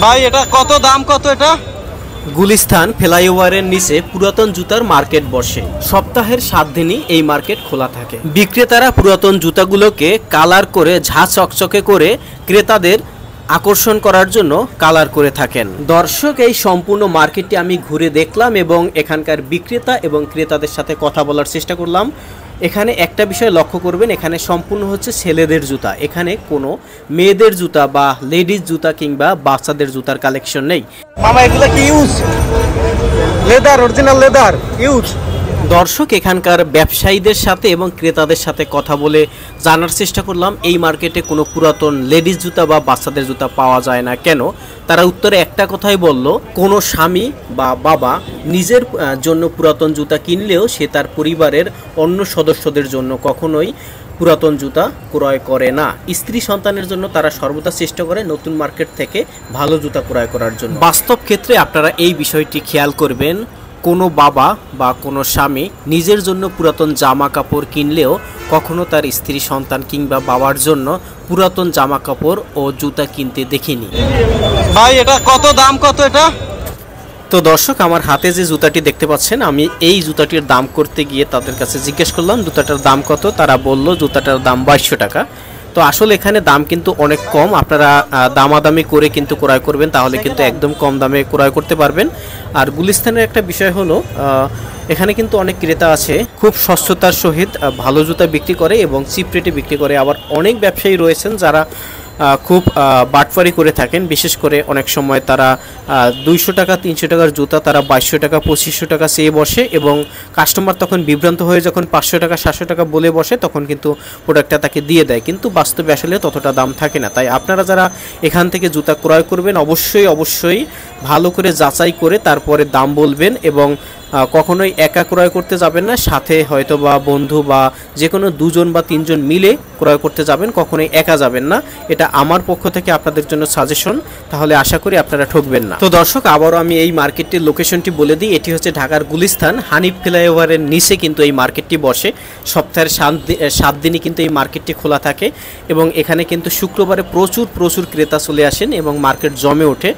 ভাই এটা কত দাম কত এটা? গুলিস্তান ফ্লাইওভারের নিচে পুরাতন জুতার মার্কেট বসে। সপ্তাহের 7 দিনই এই মার্কেট খোলা থাকে। বিক্রেতারা পুরাতন জুতাগুলোকে কালার করে ঝাঁ চকচকে করে ক্রেতাদের আকর্ষণ করার জন্য কালার করে থাকেন। দর্শক, এই সম্পূর্ণ মার্কেটটি আমি ঘুরে দেখলাম এবং এখানকার বিক্রেতা এবং ক্রেতাদের সাথে কথা বলার চেষ্টা করলাম। এখানে একটা বিষয় লক্ষ্য করবেন, এখানে সম্পূর্ণ হচ্ছে ছেলেদের জুতা। এখানে কোনো মেয়েদের জুতা বা লেডিস জুতা কিংবা বাচ্চাদের জুতার কালেকশন নেই। মামা এগুলা কি use? Leather, original leather use. দর্শক, এখানকার ব্যবসায়ীদের সাথে এবং ক্রেতাদের সাথে কথা বলে জানার চেষ্টা করলাম এই মার্কেটে কোনো পুরাতন লেডিস জুতা বা বাচ্চাদের জুতা পাওয়া যায় না কেন। তারা উত্তরে একটা কথাই বলল, কোনো স্বামী বা বাবা নিজের জন্য পুরাতন জুতা কিনলেও সে তার পরিবারের অন্য সদস্যদের জন্য কখনোই পুরাতন জুতা ক্রয় করে না। স্ত্রী সন্তানের জন্য তারা সর্বদা চেষ্টা করে নতুন মার্কেট থেকে ভালো জুতা ক্রয় করার জন্য। বাস্তব ক্ষেত্রে আপনারা এই বিষয়টি খেয়াল করবেন, কোনো বাবা বা কোনো স্বামী নিজের জন্য পুরাতন জামা কাপড় কিনলেও কখনো তার স্ত্রী সন্তান কিংবা বাবার জন্য পুরাতন জামা কাপড় ও জুতা কিনতে দেখিনি। ভাই এটা কত দাম কত এটা? তো দর্শক, আমার হাতে যে জুতাটি দেখতে পাচ্ছেন, আমি এই জুতাটির দাম করতে গিয়ে তাদের কাছে জিজ্ঞেস করলাম জুতাটার দাম কত। তারা বলল জুতাটার দাম 2200 টাকা। তো আসলে এখানে দাম কিন্তু অনেক কম। আপনারা দামাদামি করে কিন্তু ক্রয় করবেন, তাহলে কিন্তু একদম কম দামে ক্রয় করতে পারবেন। আর গুলিস্তানের একটা বিষয় হলো, এখানে কিন্তু অনেক ক্রেতা আছে খুব স্বচ্ছতার সহিত ভালো জুতা বিক্রি করে এবং চিপ রেটে বিক্রি করে। আবার অনেক ব্যবসায়ী রয়েছেন যারা খুব বাটফারি করে থাকেন। বিশেষ করে অনেক সময় তারা 200 টাকা 300 টাকার জুতা তারা 2200 টাকা 2500 টাকা চেয়ে বসে এবং কাস্টমার তখন বিভ্রান্ত হয়ে যখন 500 টাকা 700 টাকা বলে বসে তখন কিন্তু প্রোডাক্টটা তাকে দিয়ে দেয়, কিন্তু বাস্তবে আসলে ততটা দাম থাকে না। তাই আপনারা যারা এখান থেকে জুতা ক্রয় করবেন অবশ্যই ভালো করে যাচাই করে তারপরে দাম বলবেন এবং কখনোই একা ক্রয় করতে যাবেন না, সাথে হয়তো বা বন্ধু বা যে কোনো 2 জন বা 3 জন মিলে ক্রয় করতে যাবেন, কখনোই একা যাবেন না। এটা আমার পক্ষ থেকে আপনাদের জন্য সাজেশন, তাহলে আশা করি আপনারা ঠকবেন না। তো দর্শক, আবারও আমি এই মার্কেটটির লোকেশনটি বলে দিই। এটি হচ্ছে ঢাকার গুলিস্তান হানিফ ফ্লাইওভারের নিচে কিন্তু এই মার্কেটটি বসে। সপ্তাহের 7 দিনই কিন্তু এই মার্কেটটি খোলা থাকে এবং এখানে কিন্তু শুক্রবারে প্রচুর ক্রেতা চলে আসেন এবং মার্কেট জমে ওঠে।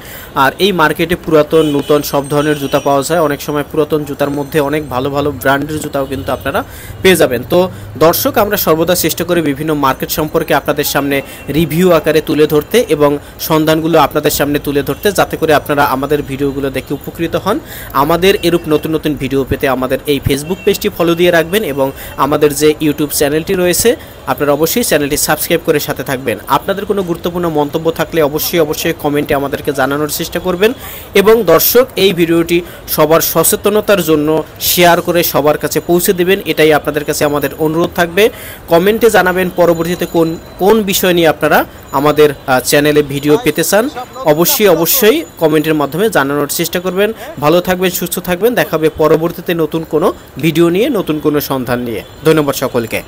আর এই মার্কেটে পুরাতন নতুন সব ধরনের জুতা পাওয়া যায়। অনেক সময় পুরাতন জুতার মধ্যে অনেক ভালো ব্র্যান্ডের জুতাও কিন্তু আপনারা পেয়ে যাবেন। তো দর্শক, আমরা সর্বদা চেষ্টা করি বিভিন্ন মার্কেট সম্পর্কে আপনাদের সামনে রিভিউ আকারে তুলে ধরতে এবং সন্ধানগুলো আপনাদের সামনে তুলে ধরতে, যাতে করে আপনারা আমাদের ভিডিওগুলো দেখে উপকৃত হন। আমাদের এরূপ নতুন ভিডিও পেতে আমাদের এই ফেসবুক পেজটি ফলো দিয়ে রাখবেন এবং আমাদের যে ইউটিউব চ্যানেলটি রয়েছে আপনারা অবশ্যই চ্যানেলটি সাবস্ক্রাইব করে সাথে থাকবেন। আপনাদের কোনো গুরুত্বপূর্ণ মন্তব্য থাকলে অবশ্যই কমেন্টে আমাদেরকে জানানোর চেষ্টা করবেন। এবং দর্শক, এই ভিডিওটি সবার সচেতনতার জন্য শেয়ার করে সবার কাছে পৌঁছে দেবেন, এটাই আপনাদের কাছে আমাদের অনুরোধ থাকবে। কমেন্টে জানাবেন পরবর্তীতে কোন বিষয় নিয়ে আপনারা আমাদের চ্যানেলে ভিডিও পেতে চান। অবশ্যই কমেন্টের মাধ্যমে জানানোর চেষ্টা করবেন। ভালো থাকবেন, সুস্থ থাকবেন। দেখা হবে পরবর্তীতে নতুন কোনো ভিডিও নিয়ে, নতুন কোনো সন্ধান নিয়ে। ধন্যবাদ সকলকে।